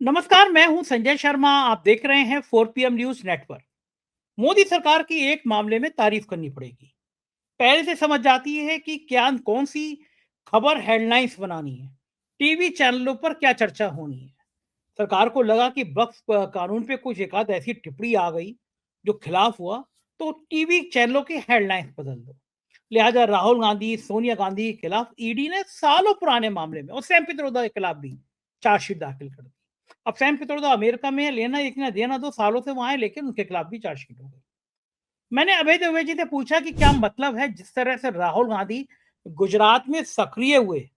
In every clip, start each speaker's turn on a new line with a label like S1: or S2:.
S1: नमस्कार, मैं हूं संजय शर्मा। आप देख रहे हैं 4 PM न्यूज नेटवर्क। मोदी सरकार की एक मामले में तारीफ करनी पड़ेगी। पहले से समझ जाती है कि क्या कौन सी खबर हेडलाइंस बनानी है, टीवी चैनलों पर क्या चर्चा होनी है। सरकार को लगा कि वक्फ कानून पे कुछ एक आध ऐसी टिप्पणी आ गई जो खिलाफ हुआ, तो टीवी चैनलों की हेडलाइंस बदल दो। लिहाजा राहुल गांधी, सोनिया गांधी के खिलाफ ईडी ने सालों पुराने मामले में और सैम पित्रोदा के खिलाफ भी चार्जशीट दाखिल कर दी। अब सैम पित्रोदा अमेरिका में है, लेना एक ना देना, 2 सालों से वहां है, लेकिन उनके खिलाफ भी चार्जशीट हो गई। मैंने अभय द्विवेदी से पूछा कि क्या मतलब है जिस तरह से राहुल गांधी गुजरात में सक्रिय हुए,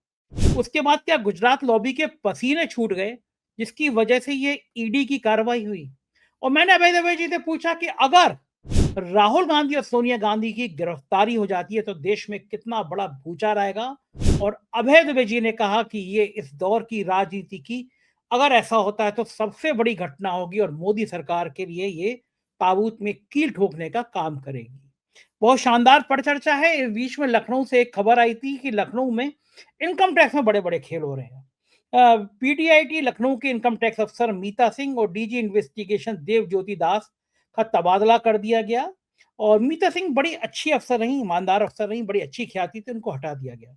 S1: उसके बाद क्या गुजरात लॉबी के पसीने छूट गए जिसकी वजह से ये ईडी की कार्रवाई हुई। और मैंने अभय द्विवेदी से पूछा कि अगर राहुल गांधी और सोनिया गांधी की गिरफ्तारी हो जाती है तो देश में कितना बड़ा भूचार आएगा। और अभय द्विवेदी ने कहा कि ये इस दौर की राजनीति की, अगर ऐसा होता है तो सबसे बड़ी घटना होगी और मोदी सरकार के लिए ये ताबूत में कील ठोकने का काम करेगी। बहुत शानदार परिचर्चा है। इस बीच में लखनऊ से एक खबर आई थी कि लखनऊ में इनकम टैक्स में बड़े बड़े खेल हो रहे हैं। पीटीआईटी लखनऊ के इनकम टैक्स अफसर मीता सिंह और डीजी इन्वेस्टिगेशन देव ज्योति दास का तबादला कर दिया गया। और मीता सिंह बड़ी अच्छी अफसर रही, ईमानदार अफसर रही, बड़ी अच्छी ख्याति थी, उनको हटा दिया गया।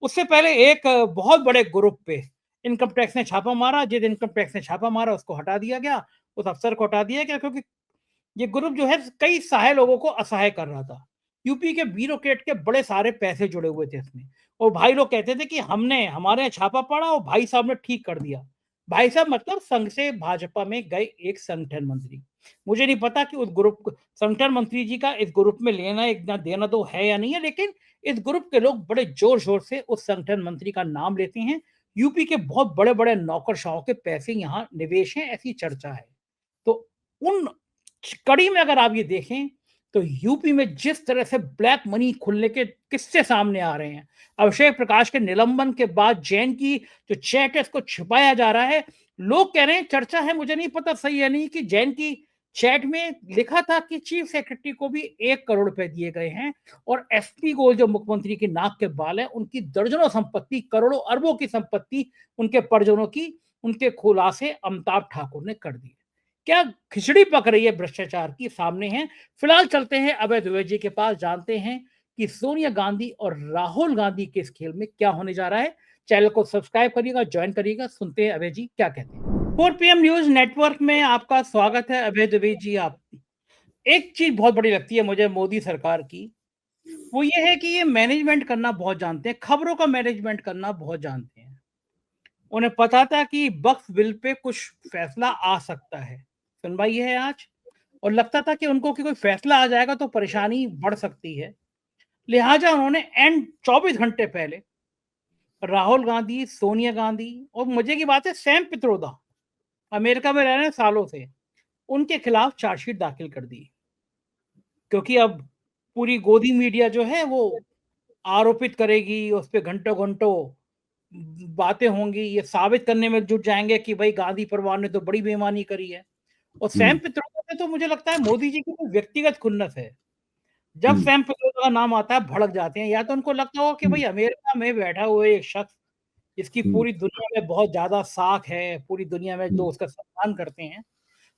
S1: उससे पहले एक बहुत बड़े ग्रुप पे इनकम टैक्स ने छापा मारा। जिस इनकम टैक्स ने छापा मारा उसको हटा दिया गया, उस अफसर को हटा दिया गया, क्योंकि ये ग्रुप जो है कई सहाय लोगों को असहाय कर रहा था। यूपी के ब्यूरोक्रेट के बड़े सारे पैसे जुड़े हुए थे इसमें। और भाई लोग कहते थे कि हमने हमारे यहाँ छापा पड़ा और भाई साहब ने ठीक कर दिया। भाई साहब मतलब संघ से भाजपा में गए एक संगठन मंत्री। मुझे नहीं पता कि उस ग्रुप संगठन मंत्री जी का इस ग्रुप में लेना एक ना देना तो है या नहीं है, लेकिन इस ग्रुप के लोग बड़े जोर शोर से उस संगठन मंत्री का नाम लेते हैं। यूपी के बहुत बड़े बड़े नौकरशाहों के पैसे यहाँ निवेश हैं, ऐसी चर्चा है। तो उन कड़ी में अगर आप ये देखें तो यूपी में जिस तरह से ब्लैक मनी खुलने के किस्से सामने आ रहे हैं, अभिषेक प्रकाश के निलंबन के बाद जैन की जो चैट है इसको छिपाया जा रहा है। लोग कह रहे हैं, चर्चा है, मुझे नहीं पता सही है नहीं, कि जैन की चैट में लिखा था कि चीफ सेक्रेटरी को भी 1 करोड़ रुपए दिए गए हैं। और एसपी को, जो मुख्यमंत्री की नाक के बाल है, उनकी दर्जनों संपत्ति, करोड़ों अरबों की संपत्ति उनके परिजनों की, उनके खुलासे अमिताभ ठाकुर ने कर दी। क्या खिचड़ी पक रही है भ्रष्टाचार की, सामने है। फिलहाल चलते हैं अभय द्विवेदी के पास, जानते हैं कि सोनिया गांधी और राहुल गांधी के इस खेल में क्या होने जा रहा है। चैनल को सब्सक्राइब करिएगा, ज्वाइन करिएगा, सुनते हैं अभय जी क्या कहते हैं। 4 PM न्यूज नेटवर्क में आपका स्वागत है अभय द्विवेदी जी। आप, एक चीज बहुत बड़ी लगती है मुझे मोदी सरकार की, वो ये है कि ये मैनेजमेंट करना बहुत जानते हैं, खबरों का मैनेजमेंट करना बहुत जानते हैं। उन्हें पता था कि वक्फ बिल पे कुछ फैसला आ सकता है, सुनवाई है आज, और लगता था कि उनको कि कोई फैसला आ जाएगा तो परेशानी बढ़ सकती है। लिहाजा उन्होंने एंड 24 घंटे पहले राहुल गांधी, सोनिया गांधी और मजे की बात है सैम पित्रोदा, अमेरिका में रह रहे हैं सालों से, उनके खिलाफ चार्जशीट दाखिल कर दी। क्योंकि अब पूरी गोदी मीडिया जो है वो आरोपित करेगी, उस पर घंटों घंटों बातें होंगी, ये साबित करने में जुट जाएंगे कि भाई गांधी परिवार ने तो बड़ी बेईमानी करी है। और सैम
S2: हुँ,
S1: पित्रोदा से तो मुझे लगता है मोदी जी की कोई व्यक्तिगत खुन्नस है। जब
S2: हुँ,
S1: सैम पित्रोदा का नाम आता है भड़क जाते हैं, या तो उनको लगता होगा कि
S2: हुँ,
S1: भाई अमेरिका में बैठा हुआ एक शख्स जिसकी
S2: हुँ,
S1: पूरी दुनिया में बहुत ज्यादा साख है, पूरी दुनिया में
S2: हुँ,
S1: लोग उसका सम्मान करते हैं,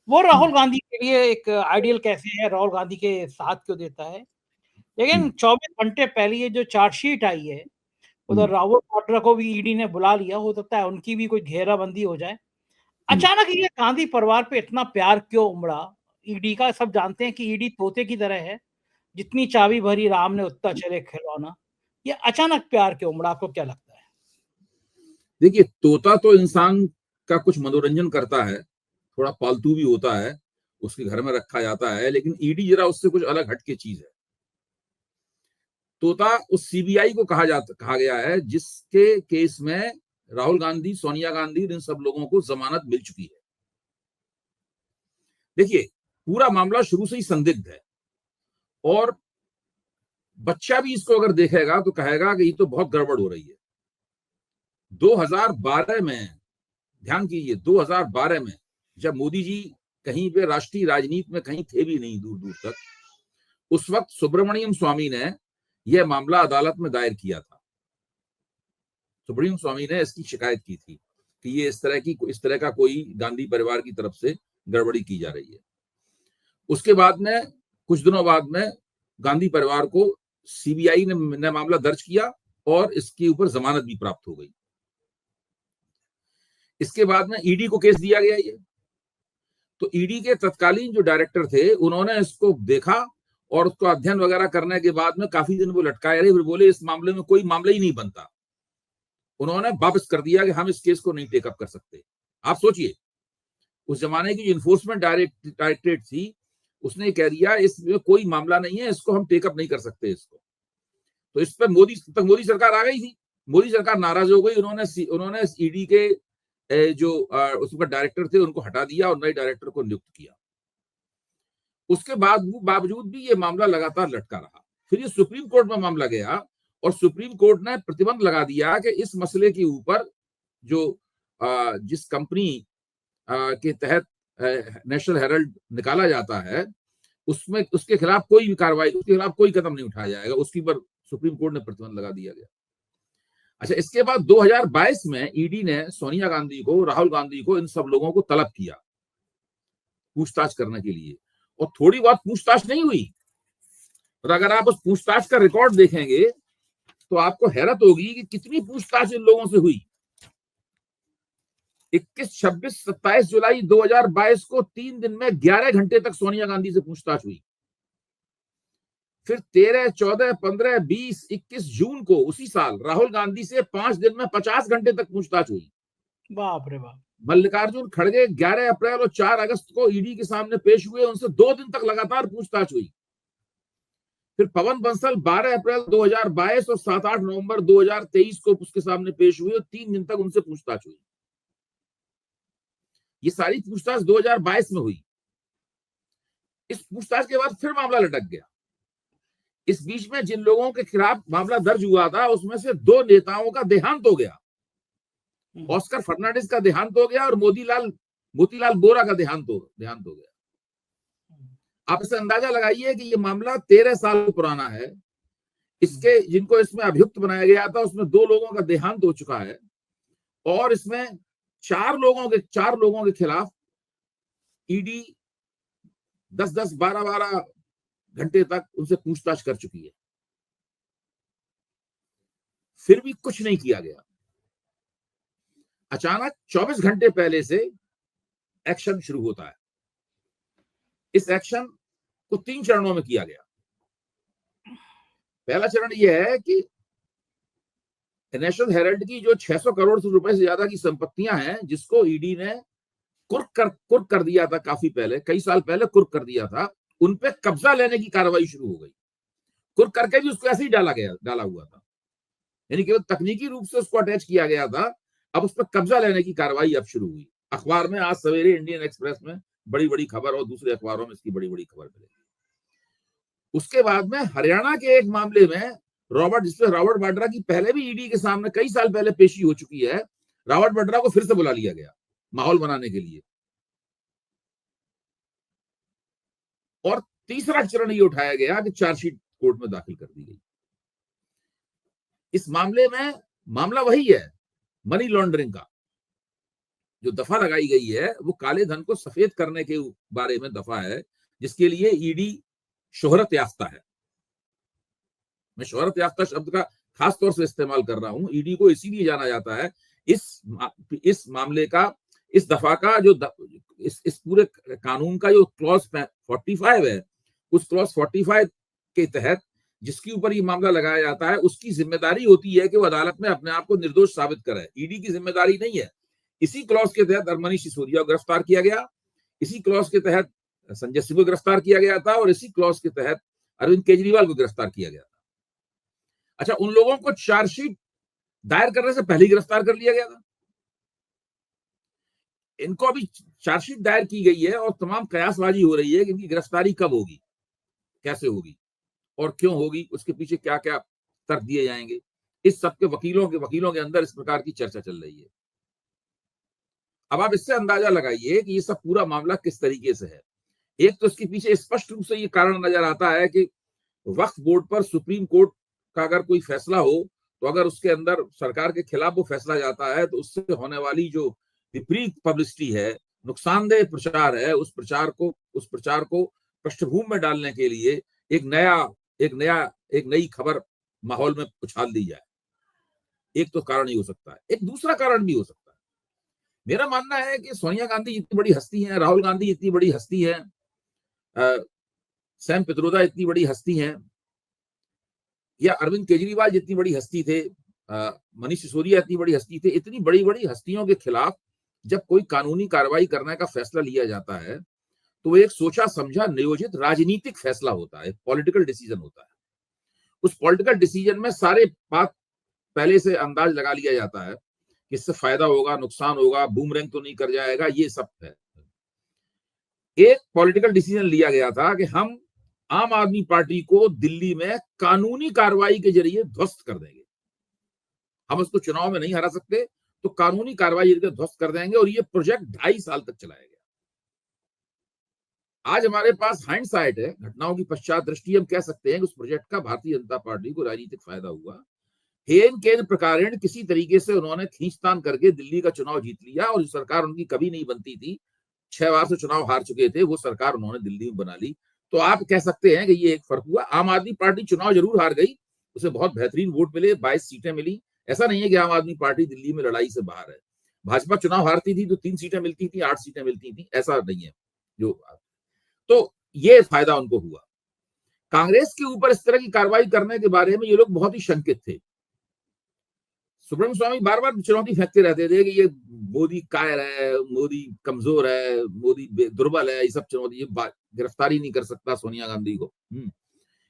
S1: वो
S2: हुँ,
S1: राहुल गांधी के लिए एक आइडियल कैसे है, राहुल गांधी के साथ क्यों देता है।
S2: हुँ,
S1: लेकिन 24 घंटे पहले ये जो चार्जशीट आई है,
S2: हुँ,
S1: उधर राहुल वाड्रा को भी ईडी ने बुला लिया, हो सकता है उनकी भी कोई घेराबंदी हो जाए।
S2: हुँ।
S1: अचानक ये गांधी परिवार पे इतना प्यार क्यों उमड़ा ईडी का? सब जानते हैं कि ईडी तोते की तरह है, जितनी चाबी भरी राम ने उतना चले खिलौना। ये अचानक प्यार क्यों उमड़ा, आपको क्या लगता है?
S2: देखिए, तोता तो इंसान का कुछ मनोरंजन करता है, थोड़ा पालतू भी होता है, उसके घर में रखा जाता है, लेकिन ईडी ज़रा उससे कुछ अलग हट के चीज़ है। तोता उस सीबीआई को कहा गया है, जिसके केस में राहुल गांधी, सोनिया गांधी और इन सब लोगों को ज़मानत मिल चुकी है। देखिए, पूरा मामला शुरू से ही संदिग्ध है और बच्चा भी इसको अगर देखेगा, तो कहेगा कि ये तो बहुत गड़बड़ हो रही है। 2012 में ध्यान कीजिए 2012 में जब मोदी जी कहीं पे राष्ट्रीय राजनीति में कहीं थे भी नहीं दूर दूर तक, उस वक्त सुब्रमण्यम स्वामी ने यह मामला अदालत में दायर किया था। सुब्रमण्यम स्वामी ने इसकी शिकायत की थी कि ये इस तरह का कोई गांधी परिवार की तरफ से गड़बड़ी की जा रही है। उसके बाद में कुछ दिनों बाद में गांधी परिवार को सीबीआई ने मामला दर्ज किया और इसके ऊपर जमानत भी प्राप्त हो गई। इसके बाद में ईडी को केस दिया गया ये। तो ईडी के तत्कालीन जो डायरेक्टर थे उन्होंने इसको देखा और उसको अध्ययन वगैरह करने के बाद में काफी दिन वो लटकाए रहे, फिर बोले इस मामले में कोई मामला ही नहीं बनता। उन्होंने वापस कर दिया कि हम इस केस को नहीं टेकअप कर सकते। आप सोचिए, उस जमाने की जो इन्फोर्समेंट डायरेक्टरेट थी उसने कह दिया इसमें कोई मामला नहीं है, इसको हम टेकअप नहीं कर सकते इसको। तो इस पर मोदी सरकार आ गई थी। मोदी सरकार नाराज हो गई। उन्होंने ईडी के जो उसका डायरेक्टर थे उनको हटा दिया और नए डायरेक्टर को नियुक्त किया। उसके बावजूद भी ये मामला लगातार लटका रहा। फिर ये सुप्रीम कोर्ट में मामला गया और सुप्रीम कोर्ट ने प्रतिबंध लगा दिया कि इस मसले के ऊपर जो जिस कंपनी के तहत नेशनल हेराल्ड निकाला जाता है उसमें उसके खिलाफ कोई भी कार्रवाई, उसके खिलाफ कोई कदम नहीं उठाया जाएगा। उसके ऊपर सुप्रीम कोर्ट ने प्रतिबंध लगा दिया गया। अच्छा, इसके बाद 2022 में ईडी ने सोनिया गांधी को, राहुल गांधी को, इन सब लोगों को तलब किया पूछताछ करने के लिए और थोड़ी बहुत पूछताछ नहीं हुई। और अगर आप उस पूछताछ का रिकॉर्ड देखेंगे तो आपको हैरत होगी कि कितनी पूछताछ इन लोगों से हुई। 21, 26, 27 जुलाई 2022 को 3 दिन में 11 घंटे तक सोनिया गांधी से पूछताछ हुई। फिर 13, 14, 15, 20, 21 जून को उसी साल राहुल गांधी से 5 दिन में 50 घंटे तक पूछताछ हुई।
S1: बाप रे बाप।
S2: मल्लिकार्जुन खड़गे 11 अप्रैल और 4 अगस्त को ईडी के सामने पेश हुए, उनसे 2 दिन तक लगातार पूछताछ हुई। फिर पवन बंसल 12 अप्रैल 2022 और 7-8 नवंबर 2023 को उसके सामने पेश हुए और 3 दिन तक उनसे पूछताछ हुई। ये सारी पूछताछ 2022 में हुई। इस पूछताछ के बाद फिर मामला लटक गया। इस बीच में जिन लोगों के खिलाफ मामला दर्ज हुआ था उसमें से 2 नेताओं का देहांत हो गया। ऑस्कर फर्नांडिस का देहांत हो गया और मोतीलाल बोरा का देहांत हो गया। आप इससे अंदाजा लगाइए कि ये मामला 13 साल पुराना है। जिनको इसमें अभियुक्त बनाया गया था उसमें 2 लोगों का देहांत हो चुका है और इसमें 4 लोगों के खिलाफ ईडी 10-10, 12-12 घंटे तक उनसे पूछताछ कर चुकी है। फिर भी कुछ नहीं किया गया। अचानक 24 घंटे पहले से एक्शन शुरू होता है। इस एक्शन को 3 चरणों में किया गया। पहला चरण यह है कि नेशनल हेराल्ड की जो 600 करोड़ रुपए से ज्यादा की संपत्तियां हैं, जिसको ईडी ने कुर्क कर दिया था काफी पहले, कई साल पहले कुर्क कर दिया था, उन पे कब्जा लेने की कार्रवाई शुरू हो गई। कुर्क करके भी उसको ऐसे ही डाला हुआ था, यानी केवल तकनीकी रूप से उसको अटैच किया गया था। अब उस पर कब्जा लेने की कार्रवाई अब शुरू हुई। अखबार में आज सवेरे इंडियन एक्सप्रेस में बड़ी खबर और दूसरे अखबारों में इसकी बड़ी खबर मिलेगी। उसके बाद में हरियाणा के एक मामले में रॉबर्ट वाड्रा की पहले भी ईडी के सामने कई साल पहले पेशी हो चुकी है। रॉबर्ट वाड्रा को फिर से बुला लिया गया माहौल बनाने के लिए। और तीसरा चरण ये उठाया गया कि चार्जशीट कोर्ट में दाखिल कर दी गई। इस मामले में मामला वही है, मनी लॉन्ड्रिंग का। जो दफा लगाई गई है वो काले धन को सफेद करने के बारे में दफा है, जिसके लिए ईडी शोहरत याफ्ता है। मैं शोहरत याफ्ता शब्द का खास तौर से इस्तेमाल कर रहा हूं। ईडी को इसीलिए जाना जाता है इस मामले का, इस दफा का, जो इस पूरे कानून का जो क्लॉज 45 है, उस क्लॉज 45 के तहत जिसके ऊपर ये मामला लगाया जाता है उसकी जिम्मेदारी होती है कि वो अदालत में अपने आप को निर्दोष साबित करे। ईडी की जिम्मेदारी नहीं है। इसी क्लॉज के तहत मनीष सिसोदिया को गिरफ्तार किया गया, इसी क्लॉज के तहत संजय सिंह को गिरफ्तार किया गया था और इसी क्लॉज के तहत अरविंद केजरीवाल को गिरफ्तार किया गया था। अच्छा, उन लोगों को चार्जशीट दायर करने से पहले गिरफ्तार कर लिया गया था। इनको अभी चार्जशीट दायर की गई है और तमाम कयासबाजी हो रही है कि इनकी गिरफ्तारी कब होगी, कैसे होगी और क्यों होगी, उसके पीछे क्या क्या तर्क दिए जाएंगे। इस सबके वकीलों के अंदर इस प्रकार की चर्चा चल रही है। अब आप इससे अंदाजा लगाइए कि ये सब पूरा मामला किस तरीके से है। एक तो इसके पीछे स्पष्ट रूप से ये कारण नजर आता है कि वक्फ बोर्ड पर सुप्रीम कोर्ट का अगर कोई फैसला हो तो अगर उसके अंदर सरकार के खिलाफ वो फैसला जाता है तो उससे होने वाली जो विपरीत पब्लिसिटी है, नुकसानदेह प्रचार है, उस प्रचार को पृष्ठभूमि में डालने के लिए एक नई खबर माहौल में उछाल दी जाए। एक तो कारण ही हो सकता है। एक दूसरा कारण भी हो सकता है। मेरा मानना है कि सोनिया गांधी इतनी बड़ी हस्ती हैं, राहुल गांधी इतनी बड़ी हस्ती हैं, सैम पित्रोदा इतनी बड़ी हस्ती हैं, या अरविंद केजरीवाल जितनी बड़ी हस्ती थे, मनीष सिसोदिया इतनी बड़ी हस्ती थे, इतनी बड़ी बड़ी हस्तियों के खिलाफ जब कोई कानूनी कार्रवाई करने का फैसला लिया जाता है तो वो एक सोचा समझा नियोजित राजनीतिक फैसला होता है, पॉलिटिकल डिसीजन होता है। उस पॉलिटिकल डिसीजन में सारे बात पहले से अंदाज लगा लिया जाता है कि इससे फायदा होगा, नुकसान होगा, बूमरैंग तो नहीं कर जाएगा, ये सब है। एक पॉलिटिकल डिसीजन लिया गया था कि हम आम आदमी पार्टी को दिल्ली में कानूनी कार्रवाई के जरिए ध्वस्त कर देंगे। हम उसको चुनाव में नहीं हरा सकते तो कानूनी कार्रवाई ध्वस्त कर देंगे, और ये प्रोजेक्ट 2.5 साल तक चलाया गया। आज हमारे पास हाइंडसाइट है, घटनाओं की पश्चात दृष्टि, हम कह सकते हैं कि उस प्रोजेक्ट का भारतीय जनता पार्टी को राजनीतिक फायदा हुआ। हेन केन प्रकारेण किसी तरीके से उन्होंने खींचतान करके दिल्ली का चुनाव जीत लिया, और जो सरकार उनकी कभी नहीं बनती थी, 6 बार से चुनाव हार चुके थे, वो सरकार उन्होंने दिल्ली में बना ली। तो आप कह सकते हैं कि ये एक फर्क हुआ। आम आदमी पार्टी चुनाव जरूर हार गई, उसे बहुत बेहतरीन वोट मिले, 22 सीटें मिली। ऐसा नहीं है कि आम आदमी पार्टी दिल्ली में लड़ाई से बाहर है। भाजपा चुनाव हारती थी तो 3 सीटें मिलती थी, 8 सीटें मिलती थी, ऐसा नहीं है। तो ये फायदा उनको हुआ। कांग्रेस के ऊपर इस तरह की कार्रवाई करने के बारे में ये लोग बहुत ही शंकित थे। सुब्रमण्यम स्वामी बार बार चुनौती फेंकते रहते थे कि ये मोदी कायर है, मोदी कमजोर है, मोदी दुर्बल है, ये सब चुनौती, ये गिरफ्तारी नहीं कर सकता सोनिया गांधी को।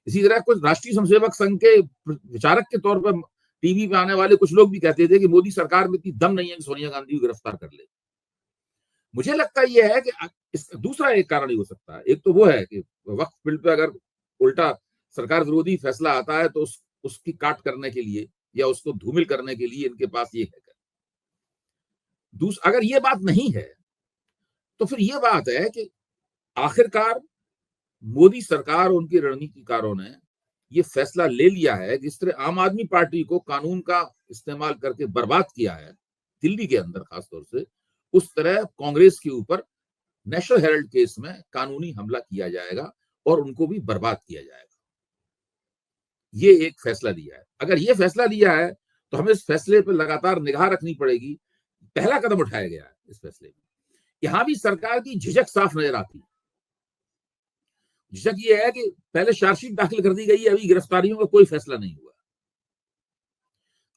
S2: इसी तरह कुछ राष्ट्रीय स्वयंसेवक संघ के विचारक के तौर पर टीवी पे आने वाले कुछ लोग भी कहते थे कि मोदी सरकार में इतनी दम नहीं है कि सोनिया गांधी को गिरफ्तार कर ले। मुझे लगता यह है कि इसका दूसरा एक कारण ही हो सकता है। एक तो वो है कि वक्फ बिल पे अगर उल्टा सरकार विरोधी फैसला आता है तो उसकी काट करने के लिए या उसको धूमिल करने के लिए इनके पास ये है। अगर ये बात नहीं है तो फिर ये बात है कि आखिरकार मोदी सरकार और उनके रणनीतिकारों ने ये फैसला ले लिया है, जिस तरह आम आदमी पार्टी को कानून का इस्तेमाल करके बर्बाद किया है दिल्ली के अंदर खासतौर से, उस तरह कांग्रेस के ऊपर नेशनल हेराल्ड केस में कानूनी हमला किया जाएगा और उनको भी बर्बाद किया जाएगा। ये एक फैसला लिया है। अगर ये फैसला लिया है तो हमें इस फैसले पर लगातार निगाह रखनी पड़ेगी। पहला कदम उठाया गया है इस फैसले में। यहां भी सरकार की झिझक साफ नजर आती है। झिझक ये है कि पहले चार्जशीट दाखिल कर दी गई है, अभी गिरफ्तारियों का कोई फैसला नहीं हुआ।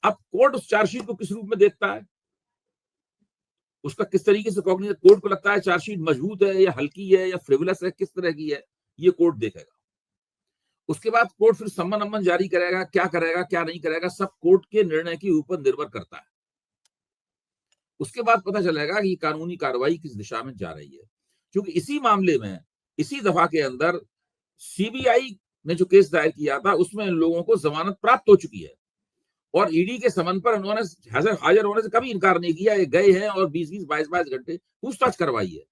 S2: अब कोर्ट उस चार्जशीट को किस रूप में देखता है, उसका किस तरीके से कॉग्निजेंस, कोर्ट को लगता है चार्जशीट मजबूत है या हल्की है या फ्रिवलस है, किस तरह की है, ये कोर्ट देखेगा। उसके बाद कोर्ट फिर सम्मन अम्मन जारी करेगा, क्या करेगा क्या नहीं करेगा, सब कोर्ट के निर्णय के ऊपर निर्भर करता है। उसके बाद पता चलेगा कि कानूनी कार्रवाई किस दिशा में जा रही है। क्योंकि इसी मामले में, इसी दफा के अंदर सीबीआई ने जो केस दायर किया था उसमें इन लोगों को जमानत प्राप्त हो चुकी है, और ईडी के समन पर उन्होंने हाजिर होने से कभी इनकार नहीं किया। ये गए हैं और 20-20, 22-22 घंटे पूछताछ करवाई है।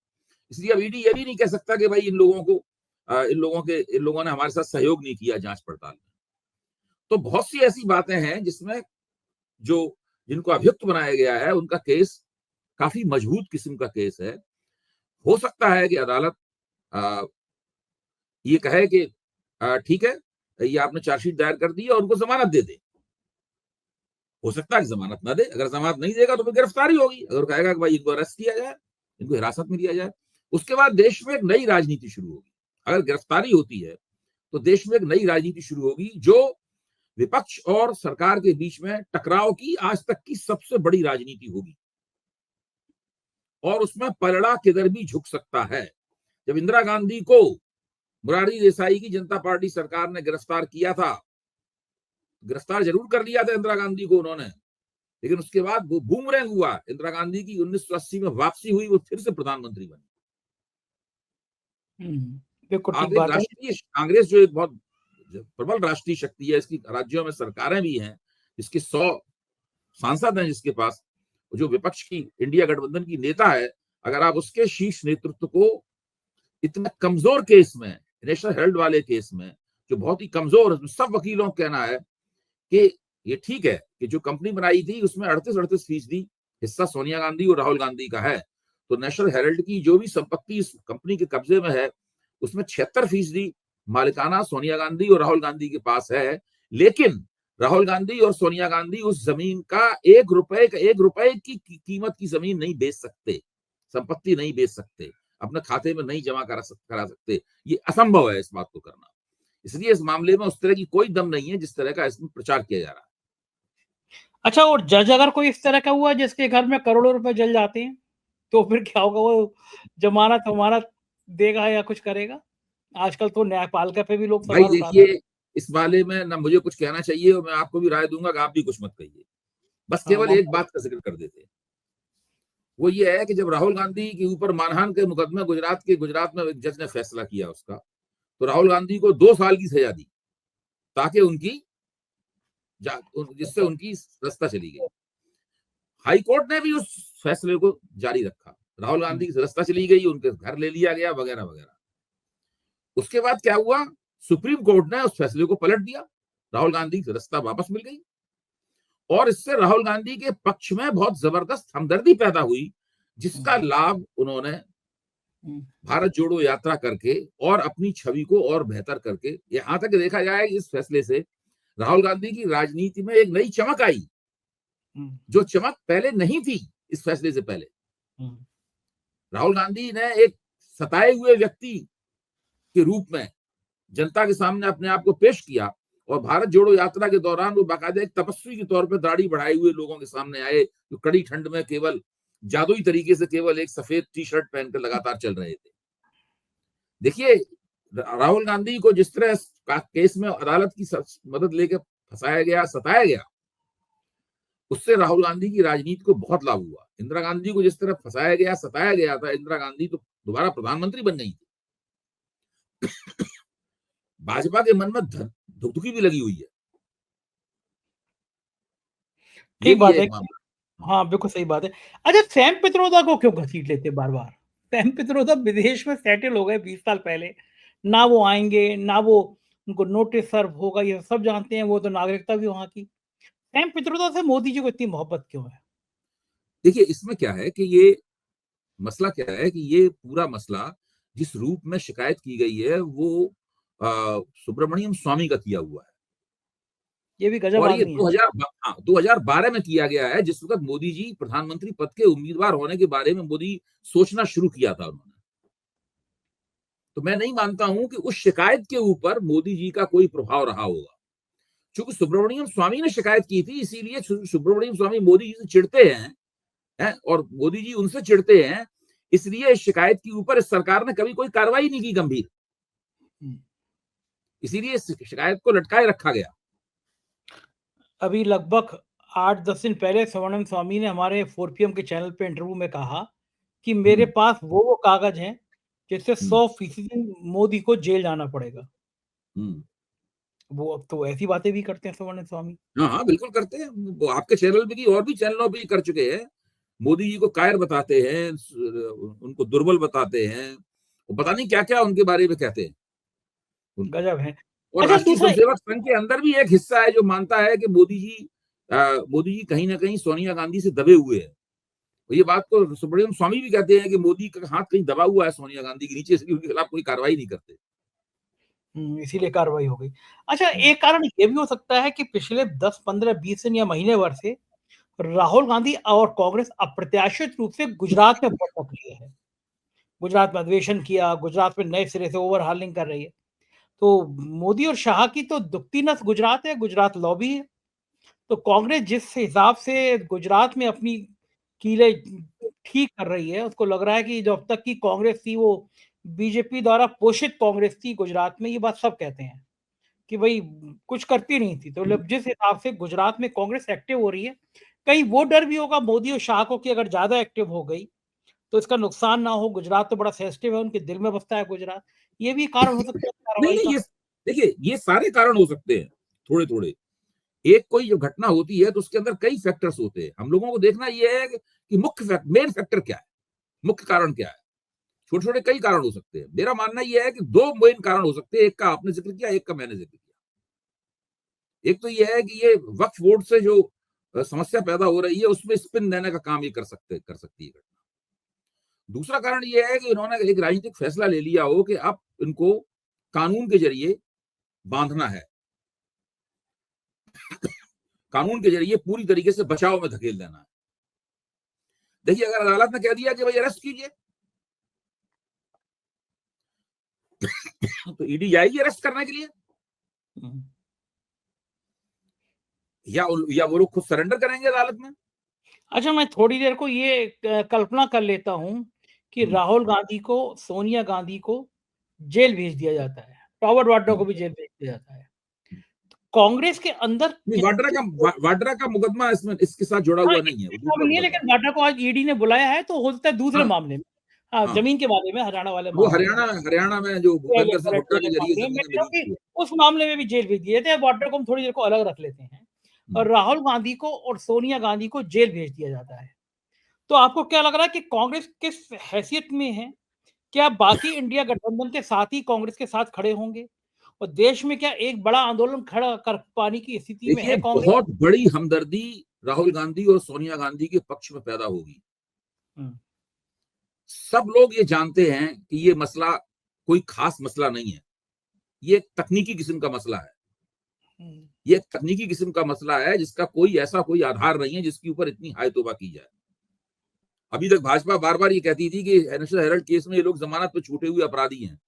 S2: इसलिए अब ईडी ये भी नहीं कह सकता कि भाई इन लोगों ने हमारे साथ सहयोग नहीं किया जांच पड़ताल में। तो बहुत सी ऐसी बातें हैं जिसमें जिनको अभियुक्त बनाया गया है उनका केस काफी मजबूत किस्म का केस है। हो सकता है कि अदालत ये कहे कि ठीक है, ये आपने चार्जशीट दायर कर दी और उनको जमानत दे दे। हो सकता है कि जमानत ना दे। अगर जमानत नहीं देगा तो फिर गिरफ्तारी होगी। अगर कहेगा कि भाई इनको अरेस्ट किया जाए, इनको हिरासत में लिया जाए, उसके बाद देश में एक नई राजनीति शुरू होगी। अगर गिरफ्तारी होती है तो देश में एक नई राजनीति शुरू होगी जो विपक्ष और सरकार के बीच में टकराव की आज तक की सबसे बड़ी राजनीति होगी, और उसमें पलड़ा किधर भी झुक सकता है। जब इंदिरा गांधी को मोरारजी देसाई की जनता पार्टी सरकार ने गिरफ्तार किया था, गिरफ्तार जरूर कर लिया था इंदिरा गांधी को उन्होंने, लेकिन उसके बाद वो बूमरैंग हुआ। इंदिरा गांधी की 1980 में वापसी हुई, वो फिर से प्रधानमंत्री बनी।
S1: बिल्कुल ठीक बात है।
S2: राष्ट्रीय कांग्रेस जो एक बहुत प्रबल राष्ट्रीय शक्ति है, इसकी राज्यों में सरकारें भी हैं, इसके 100 सांसद हैं जिसके पास, जो विपक्ष की इंडिया गठबंधन की नेता है, अगर आप उसके शीर्ष नेतृत्व को इतने कमजोर केस में, नेशनल हेराल्ड वाले केस में जो बहुत ही कमजोर है, सब वकीलों का कहना है कि ये ठीक है कि जो कंपनी बनाई थी उसमें 38% हिस्सा सोनिया गांधी और राहुल गांधी का है, तो नेशनल हेराल्ड की जो भी संपत्ति इस कंपनी के कब्जे में है उसमें 76% मालिकाना सोनिया गांधी और राहुल गांधी के पास है। लेकिन राहुल गांधी और सोनिया गांधी उस जमीन का एक रुपए की कीमत की जमीन नहीं बेच सकते, संपत्ति नहीं बेच सकते, अपने खाते में नहीं जमा करा सकते। ये असंभव है इस बात को करना। इसलिए इस मामले में उस तरह की कोई दम नहीं है जिस तरह का इसमें प्रचार किया जा रहा है।
S1: अच्छा, और जज अगर कोई इस तरह का हुआ जिसके घर में करोड़ों रुपए जल जाते हैं, तो फिर क्या होगा? वो जमानत वमानत देगा या कुछ करेगा? आजकल तो न्यायपालिका पे भी लोग
S2: भाई
S1: सवाल उठाते हैं।
S2: देखिए, इस मामले में ना मुझे कुछ कहना चाहिए और मैं आपको भी राय दूंगा कि आप भी कुछ मत कहिए। बस
S1: हाँ,
S2: केवल एक बात का जिक्र कर देते हैं, वो ये है कि जब राहुल गांधी के ऊपर मानहानि के मुकदमे गुजरात में एक जज ने फैसला किया उसका, तो राहुल गांधी को 2 साल की सजा दी ताकि जिससे उनकी रास्ता चली गई। हाई कोर्ट ने भी उस फैसले को जारी रखा, राहुल गांधी की रास्ता चली गई, उनके घर ले लिया गया वगैरह वगैरह। उसके बाद क्या हुआ, सुप्रीम कोर्ट ने उस फैसले को पलट दिया, राहुल गांधी की रास्ता वापस मिल गई और इससे राहुल गांधी के पक्ष में बहुत जबरदस्त हमदर्दी पैदा हुई, जिसका लाभ उन्होंने भारत जोड़ो यात्रा करके और अपनी छवि को और बेहतर करके, यहां तक देखा जाए इस फैसले से राहुल गांधी की राजनीति में एक नई चमक आई, जो चमक पहले नहीं थी। इस फैसले से पहले राहुल गांधी ने एक सताए हुए व्यक्ति के रूप में जनता के सामने अपने आप को पेश किया और भारत जोड़ो यात्रा के दौरान वो बाकायदा एक तपस्वी के तौर पर दाढ़ी बढ़ाए हुए लोगों के सामने आए, जो कड़ी ठंड में केवल जादुई तरीके से केवल एक सफेद टी शर्ट पहनकर लगातार चल रहे थे। देखिए, राहुल गांधी को जिस तरह केस में अदालत की मदद लेकर फंसाया गया, सताया गया, उससे राहुल गांधी की राजनीति को बहुत लाभ हुआ। इंदिरा गांधी को जिस तरह फंसाया गया, सताया गया था, इंदिरा गांधी तो दोबारा प्रधानमंत्री बन गई थी। भाजपा के मन में धुकधुकी भी लगी हुई है। ये
S1: ठीक
S2: भी
S1: बात
S2: है
S1: है।
S2: एक मामला।
S1: हाँ, बिल्कुल सही बात है। अच्छा, सैम पित्रोदा को क्यों घसीट लेते बार-बार? सैम पित्रोदा विदेश में सेटल हो गए 20 साल पहले। ना वो आएँगे, ना वो उनको नोटिस सर्व होगा, ये सब जानते हैं, वो तो नागरिकता भी वहाँ की। सैम पित्रोदा से मोदी जी को इतनी मोहब्बत क्यों है?
S2: देखिए, इसमें क्या है कि ये मसला क्या है कि ये पूरा मसला जिस रूप में शिकायत की गई है वो सुब्रमण्यम स्वामी का किया हुआ है
S1: ये भी गजब
S2: और ये
S1: आदमी है।
S2: 2012 में किया गया है, जिस वक्त मोदी जी प्रधानमंत्री पद के उम्मीदवार होने के बारे में मोदी सोचना शुरू किया था उन्होंने। तो मैं नहीं मानता हूं कि उस शिकायत के ऊपर मोदी जी का कोई प्रभाव रहा होगा। चूंकि सुब्रमण्यम स्वामी ने शिकायत की थी, इसीलिए सुब्रमण्यम स्वामी मोदी जी से चिढ़ते हैं और मोदी जी उनसे चिढ़ते हैं, इसलिए इस शिकायत के ऊपर इस सरकार ने कभी कोई कार्रवाई नहीं की गंभीर, इसीलिए इस शिकायत को लटकाए रखा गया।
S1: अभी लगभग 8-10 दिन पहले सवर्णम स्वामी ने हमारे 4 पीएम के चैनल पे इंटरव्यू में कहा कि मेरे पास वो कागज हैं जिससे 100% मोदी को जेल जाना पड़ेगा। वो अब तो ऐसी बातें भी करते हैं सवर्णम स्वामी।
S2: हाँ हाँ, बिल्कुल करते हैं। वो आपके चैनल पे की और भी चैनलों पे कर चुके हैं। मोदी जी को कायर बताते हैं, उनको दुर्बल बताते हैं, वो पता नहीं क्या क्या उनके बारे में कहते हैं।
S1: गजब है।
S2: और
S1: अच्छा,
S2: राष्ट्रीय
S1: दूसरा
S2: स्वयंसेवक संघ के अंदर भी एक हिस्सा है जो मानता है कि मोदी जी कहीं ना कहीं सोनिया गांधी से दबे हुए हैं। तो ये बात को सुब्रमण्यम स्वामी भी कहते हैं कि मोदी का हाथ कहीं दबा हुआ है सोनिया गांधी के नीचे, इसलिए उनके खिलाफ कोई कार्रवाई नहीं करते।
S1: इसीलिए कार्रवाई हो गई। अच्छा, एक कारण ये भी हो सकता है कि पिछले 10, 15, 20 दिन या महीने भर से राहुल गांधी और कांग्रेस अप्रत्याशित रूप से गुजरात में बहुत सक्रिय है। गुजरात में अधिवेशन किया, गुजरात में नए सिरे से ओवरहालिंग कर रही है। तो मोदी और शाह की तो दुखती नस गुजरात है, गुजरात लॉबी है। तो कांग्रेस जिस हिसाब से गुजरात में अपनी कीलें ठीक कर रही है, उसको लग रहा है कि जो अब तक की कांग्रेस थी वो बीजेपी द्वारा पोषित कांग्रेस थी गुजरात में, ये बात सब कहते हैं कि भई कुछ करती नहीं थी। तो मतलब जिस हिसाब से गुजरात में कांग्रेस एक्टिव हो रही है, कहीं वो डर भी होगा मोदी और शाह को कि अगर ज़्यादा एक्टिव हो गई, तो इसका नुकसान ना हो। गुजरात तो बड़ा सेंसिटिव है, उनके दिल में बसता है गुजरात। ये भी कारण हो सकता है
S2: नहीं
S1: कार्रवाई
S2: नहीं,
S1: का।
S2: ये देखिए, ये सारे कारण हो सकते हैं थोड़े थोड़े। एक कोई जब घटना होती है तो उसके अंदर कई फैक्टर्स होते हैं। हम लोगों को देखना ये है कि मेन फैक्टर क्या है, मुख्य कारण क्या है। छोटे छोटे कई कारण हो सकते हैं। मेरा मानना यह है कि 2 मेन कारण हो सकते हैं, एक का आपने जिक्र किया, एक का मैंने जिक्र किया। एक तो ये है कि ये वक्फ बोर्ड से जो समस्या पैदा हो रही है उसमें स्पिन देने का काम ये कर सकती है घटना। दूसरा कारण ये है कि इन्होंने एक राजनीतिक फैसला ले लिया हो कि अब इनको कानून के जरिए बांधना है, कानून के जरिए पूरी तरीके से बचाव में धकेल देना है। देखिए, अगर अदालत ने कह दिया कि भाई अरेस्ट कीजिए तो ईडी जाएगी अरेस्ट करने के लिए, या वो लोग खुद सरेंडर करेंगे अदालत में।
S1: अच्छा, मैं थोड़ी देर को ये कल्पना कर लेता हूँ कि राहुल गांधी को, सोनिया गांधी को जेल भेज दिया जाता है, रॉबर्ट वाड्रा को भी जेल भेज दिया जाता है। कांग्रेस के अंदर
S2: वाड्रा का मुकदमा इसमें इसके साथ जुड़ा हुआ नहीं है,
S1: नहीं है, लेकिन वाड्रा को आज ईडी ने बुलाया है, तो हो सकता है दूसरे मामले में, जमीन के बारे में, हरियाणा वाले
S2: वो हरियाणा में जो भूपेंद्र सिंह हुड्डा के जरिए
S1: जमीन, उस मामले में भी जेल भेज दिए थे। वाड्रा को हम थोड़ी देर को अलग रख लेते हैं, और राहुल गांधी को और सोनिया गांधी को जेल भेज दिया जाता है। तो आपको क्या लग रहा है कि कांग्रेस किस हैसियत में है? क्या बाकी इंडिया गठबंधन के साथ ही कांग्रेस के साथ खड़े होंगे, और देश में क्या एक बड़ा आंदोलन खड़ा कर पाने की स्थिति में है कांग्रेस?
S2: बहुत बड़ी हमदर्दी राहुल गांधी और सोनिया गांधी के पक्ष में पैदा होगी। सब लोग ये जानते हैं कि ये मसला कोई खास मसला नहीं है, ये एक तकनीकी किस्म का मसला है, ये एक तकनीकी किस्म का मसला है जिसका कोई आधार नहीं है जिसके ऊपर इतनी हाय तौबा की जाए। अभी तक भाजपा बार बार ये कहती थी कि नेशनल हेराल्ड केस में ये लोग जमानत पे छूटे हुए अपराधी हैं,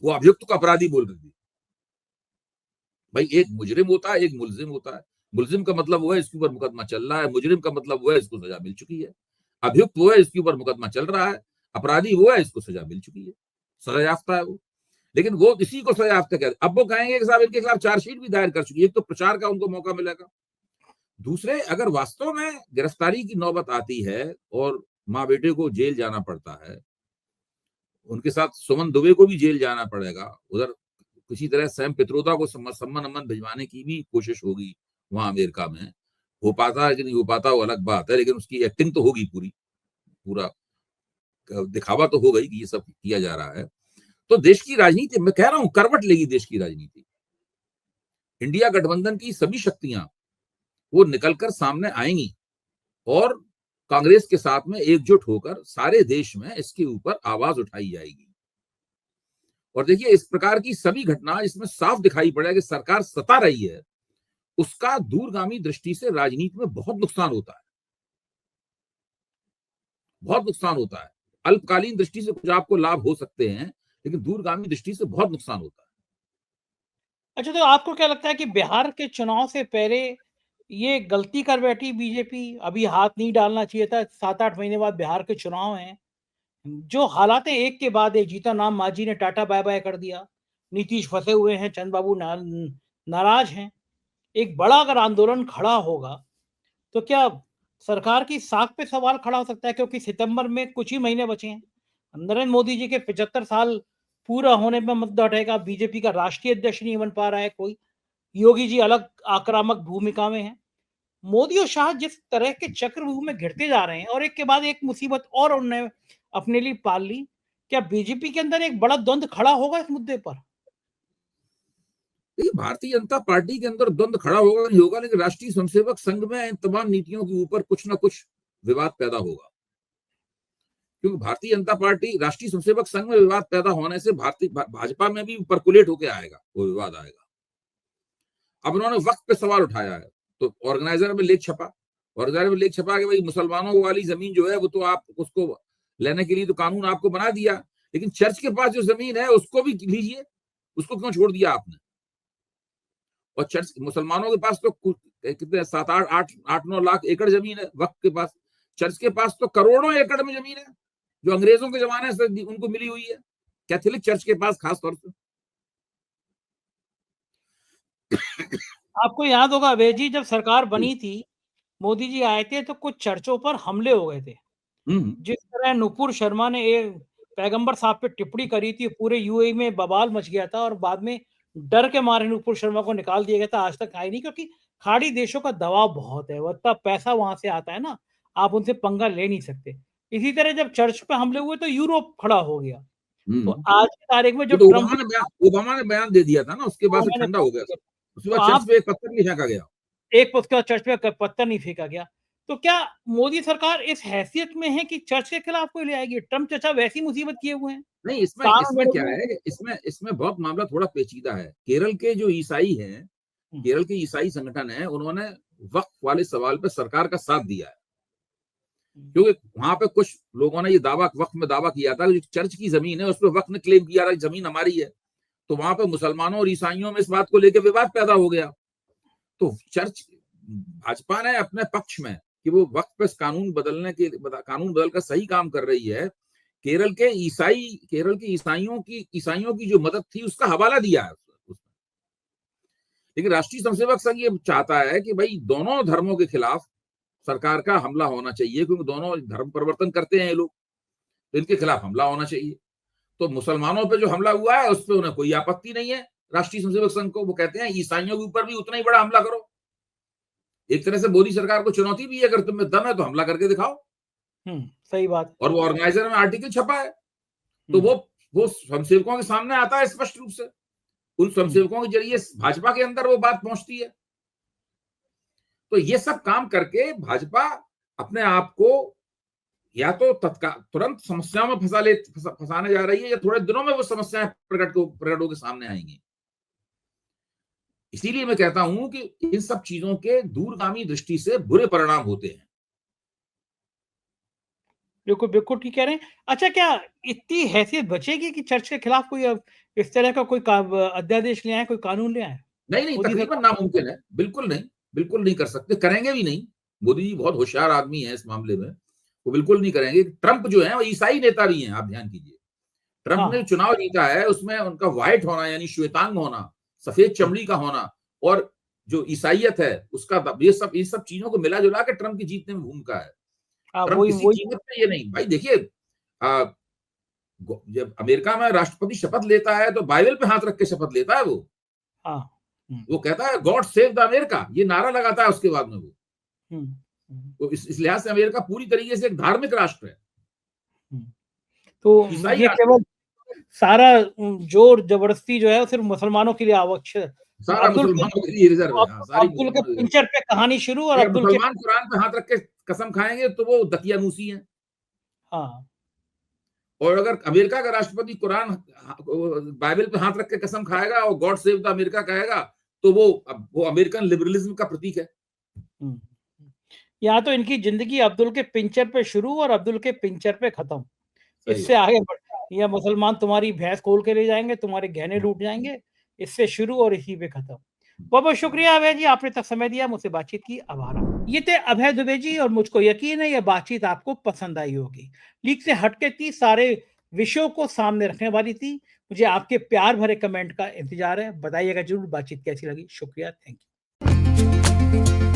S2: वो अभियुक्त को अपराधी बोल रही थी। भाई, एक मुजरिम होता है, एक मुलजिम होता है। मुलजिम का मतलब वो है इसके ऊपर मुकदमा चल रहा है, मुजरिम का मतलब वो है इसको सजा मिल चुकी है, अभियुक्त वो है इसके ऊपर मुकदमा चल रहा है, अपराधी वो है इसको सजा मिल चुकी है, सजा याफ्ता है वो। लेकिन वो किसी को सजा याफ्ता कहते, अब वो कहेंगे कि साहब इनके खिलाफ चार्जशीट भी दायर कर चुकी है। एक तो प्रचार का उनको मौका मिलेगा, दूसरे अगर वास्तव में गिरफ्तारी की नौबत आती है और माँ बेटे को जेल जाना पड़ता है, उनके साथ सुमन दुबे को भी जेल जाना पड़ेगा, उधर किसी तरह सैम पित्रोदा को सम्मन अमन भिजवाने की भी कोशिश होगी वहां अमेरिका में। हो पाता है कि नहीं हो पाता वो अलग बात है, लेकिन उसकी एक्टिंग तो होगी, पूरा दिखावा तो होगा ही कि ये सब किया जा रहा है। तो देश की राजनीति, मैं कह रहा हूं, करवट लेगी देश की राजनीति। इंडिया गठबंधन की सभी शक्तियां वो निकलकर सामने आएंगी और कांग्रेस के साथ में एकजुट होकर सारे देश में इसके ऊपर आवाज उठाई जाएगी। और देखिए, इस प्रकार की सभी घटना जिसमें साफ दिखाई पड़ा कि सरकार सता रही है, उसका दूरगामी दृष्टि से राजनीति में बहुत नुकसान होता है, बहुत नुकसान होता है। अल्पकालीन दृष्टि से कुछ आपको लाभ हो सकते हैं, लेकिन दूरगामी दृष्टि से बहुत नुकसान होता है।
S1: अच्छा, तो आपको क्या लगता है कि बिहार के चुनाव से पहले ये गलती कर बैठी बीजेपी? अभी हाथ नहीं डालना चाहिए था, 7-8 महीने बाद बिहार के चुनाव हैं, जो हालात है एक के बाद एक। जीतन राम मांझी ने टाटा बाय बाय कर दिया, नीतीश फंसे हुए हैं, चंद्रबाबू नाराज हैं। एक बड़ा अगर आंदोलन खड़ा होगा तो क्या सरकार की साख पे सवाल खड़ा हो सकता है? क्योंकि सितंबर में कुछ ही महीने बचे हैं, नरेंद्र मोदी जी के 75 साल पूरा होने में मुद्दा उठेगा, बीजेपी का राष्ट्रीय अध्यक्ष नहीं बन पा रहा है कोई, योगी जी अलग आक्रामक भूमिका में हैं। मोदी और शाह जिस तरह के चक्रव्यूह में घिरते जा रहे हैं, और एक के बाद एक मुसीबत और उन्होंने अपने लिए पाल ली, क्या बीजेपी के अंदर एक बड़ा द्वंद्व खड़ा होगा इस मुद्दे पर?
S2: देखिए, भारतीय जनता पार्टी के अंदर द्वंद्व खड़ा होगा नहीं होगा, लेकिन राष्ट्रीय स्वयंसेवक संघ में इन तमाम नीतियों के ऊपर कुछ ना कुछ विवाद पैदा होगा। क्योंकि भारतीय जनता पार्टी, राष्ट्रीय स्वयंसेवक संघ में विवाद पैदा होने से भाजपा में भी परकुलेट होकर आएगा, वो विवाद आएगा। अब उन्होंने वक्त पे सवाल उठाया है, तो ऑर्गेनाइजर में लेख छपा कि भाई मुसलमानों वाली जमीन जो है वो तो आप उसको लेने के लिए तो कानून आपको बना दिया, लेकिन चर्च के पास जो जमीन है उसको भी लीजिए, उसको क्यों छोड़ दिया आपने? और चर्च, मुसलमानों के पास तो कितने 7-8-9 लाख एकड़ जमीन है वक्त के पास, चर्च के पास तो करोड़ों एकड़ में जमीन है जो अंग्रेजों के जमाने से उनको मिली हुई है, कैथोलिक चर्च के पास खास तौर से।
S1: आपको याद होगा अभय जी, जब सरकार बनी थी, मोदी जी आए थे, तो कुछ चर्चों पर हमले हो गए थे। जिस तरह नुपुर शर्मा ने एक पैगंबर साहब पे टिप्पणी करी थी, पूरे यूएई में बवाल मच गया था, और बाद में डर के मारे नुपुर शर्मा को निकाल दिया गया था, आज तक आई नहीं, क्योंकि खाड़ी देशों का दबाव बहुत है, इतना पैसा वहां से आता है ना, आप उनसे पंगा ले नहीं सकते। इसी तरह जब चर्च पे हमले हुए तो यूरोप खड़ा हो गया। तो आज की तारीख में जो
S2: तो
S1: ट्रम्प
S2: ओबामा ने बयान दे दिया था ना, उसके बाद से ठंडा हो गया। उसके
S1: तो
S2: बाद
S1: आप
S2: चर्च पे एक पत्थर नहीं फेंका गया।
S1: एक उसके बाद चर्च पे पत्थर नहीं फेंका गया। तो क्या मोदी सरकार इस हैसियत में है कि चर्च के खिलाफ कोई ले आएगी? ट्रम्प चाचा वैसी मुसीबत किए हुए हैं,
S2: नहीं, इसमें
S1: कानून
S2: इसमें क्या
S1: लड़ेगी
S2: है,
S1: उनकी।
S2: इसमें बहुत मामला थोड़ा पेचीदा है। केरल के जो ईसाई हैं,
S1: हुँ,
S2: केरल के ईसाई संगठन है, उन्होंने वक्फ वाले सवाल पे सरकार का साथ दिया है।
S1: हुँ,
S2: क्योंकि वहां पे कुछ लोगों ने ये दावा वक्फ में दावा किया था कि जो चर्च की जमीन है उस पर वक्फ ने क्लेम किया था जमीन हमारी है। तो वहां पे मुसलमानों और ईसाइयों में इस बात को लेकर विवाद पैदा हो गया। तो चर्च भाजपा ने अपने पक्ष में कि वो वक्त पे कानून बदल कर सही काम कर रही है। केरल के ईसाइयों की जो मदद थी उसका हवाला दिया है उसमें। लेकिन राष्ट्रीय स्वयंसेवक संघ ये चाहता है कि भाई दोनों धर्मों के खिलाफ सरकार का हमला होना चाहिए, क्योंकि दोनों धर्म परिवर्तन करते हैं ये लोग, तो इनके खिलाफ हमला होना चाहिए। तो मुसलमानों पे जो हमला हुआ है उस पर उन्हें कोई आपत्ति नहीं है राष्ट्रीय स्वयंसेवक संघ को। वो कहते हैं ईसाइयों के ऊपर भी उतना ही बड़ा हमला करो। एक तरह से मोदी सरकार को चुनौती भी है, अगर तुम्हें दम है तो हमला करके दिखाओ।
S1: सही बात।
S2: और वो ऑर्गेनाइजर में आर्टिकल छपा है, तो
S1: हुँ,
S2: वो स्वयंसेवकों के सामने आता है स्पष्ट रूप से। उन
S1: हुँ,
S2: स्वयंसेवकों के जरिए भाजपा के अंदर वो बात पहुंचती है। तो ये सब काम करके भाजपा अपने आप को या तो तुरंत समस्याओं में फंसाने जा रही है, या थोड़े दिनों में वो समस्याएं प्रकट होकर सामने आएंगी। इसीलिए मैं कहता हूं कि इन सब चीजों के दूरगामी दृष्टि से बुरे परिणाम होते हैं।
S1: बिल्कुल, बिल्कुल ठीक कह रहे हैं। अच्छा, क्या इतनी हैसियत बचेगी कि चर्च के खिलाफ कोई अब इस तरह का कोई अध्यादेश ले आएँ, कोई कानून ले आएँ?
S2: नहीं, नहीं,
S1: मोदी
S2: तकरीबन
S1: सरकार
S2: नामुमकिन है। बिल्कुल नहीं कर सकते, करेंगे भी नहीं। मोदी जी बहुत होशियार आदमी है इस मामले में, वो बिल्कुल नहीं करेंगे। ट्रंप जो है वो ईसाई नेता भी हैं, आप ध्यान कीजिए। ट्रंप ने
S1: हाँ,
S2: चुनाव जीता है, उसमें उनका व्हाइट होना यानी श्वेतांग होना, सफेद
S1: हाँ,
S2: चमड़ी का होना, और जो ईसाइयत है उसका, ये सब चीजों को मिला-जुला के ट्रंप की जीतने में भूमिका है।
S1: हाँ,
S2: ट्रंप
S1: वही
S2: किसी
S1: वही
S2: कीमत पे ये नहीं, भाई देखिए, जब अमेरिका में राष्ट्रपति शपथ लेता है तो बाइबल पे हाथ रख के शपथ लेता है वो।
S1: हाँ, हुँ,
S2: वो कहता है गॉड सेव द अमेरिका, ये नारा लगाता है उसके बाद में वो।
S1: हुँ, हुँ,
S2: तो इस लिहाज से अमेरिका पूरी तरीके से एक धार्मिक राष्ट्र है,
S1: हुँ। तो
S2: ईसाई
S1: ये
S2: राष्ट्र है।
S1: केवल सारा जोर जबरदस्ती जो है वो सिर्फ मुसलमानों के लिए
S2: सारा
S1: अब्दुल के
S2: मुसलमानों के लिए रिजर्व है, हाँ, सारी
S1: अब्दुल के
S2: मुसलमानों के लिए।
S1: पिंचर पे कहानी शुरू और
S2: अगर
S1: अब्दुल के
S2: मुसलमान कुरान पे हाथ रख के कसम खाएंगे तो वो दकियानूसी हैं।
S1: हाँ,
S2: और अगर अमेरिका का राष्ट्रपति कुरान बाइबल पे हाथ रख के कसम खाएगा और गॉड सेव द अमेरिका कहेगा, तो वो अमेरिकन लिबरलिज्म का प्रतीक है।
S1: हुँ। यहाँ तो इनकी ज़िंदगी अब्दुल के पिंचर पे शुरू और अब्दुल के पिंचर पे खत्म।
S2: सही
S1: इससे
S2: बात।
S1: आगे या मुसलमान तुम्हारी भैंस खोल के ले जाएँगे, तुम्हारे गहने लूट जाएँगे, इससे शुरू और इसी पे खत्म। बहुत-बहुत शुक्रिया अभय जी, आपने इतना समय दिया, मुझसे बातचीत की, आभार आपका। ये थे अभय दुबे जी और मुझको यकीन है ये बातचीत आपको पसंद आई होगी। लीक से हटके थी, सारे विषयों को सामने रखने वाली थी। मुझे आपके प्यार भरे कमेंट का इंतज़ार है, बताइएगा ज़रूर बातचीत कैसी लगी। शुक्रिया, थैंक यू।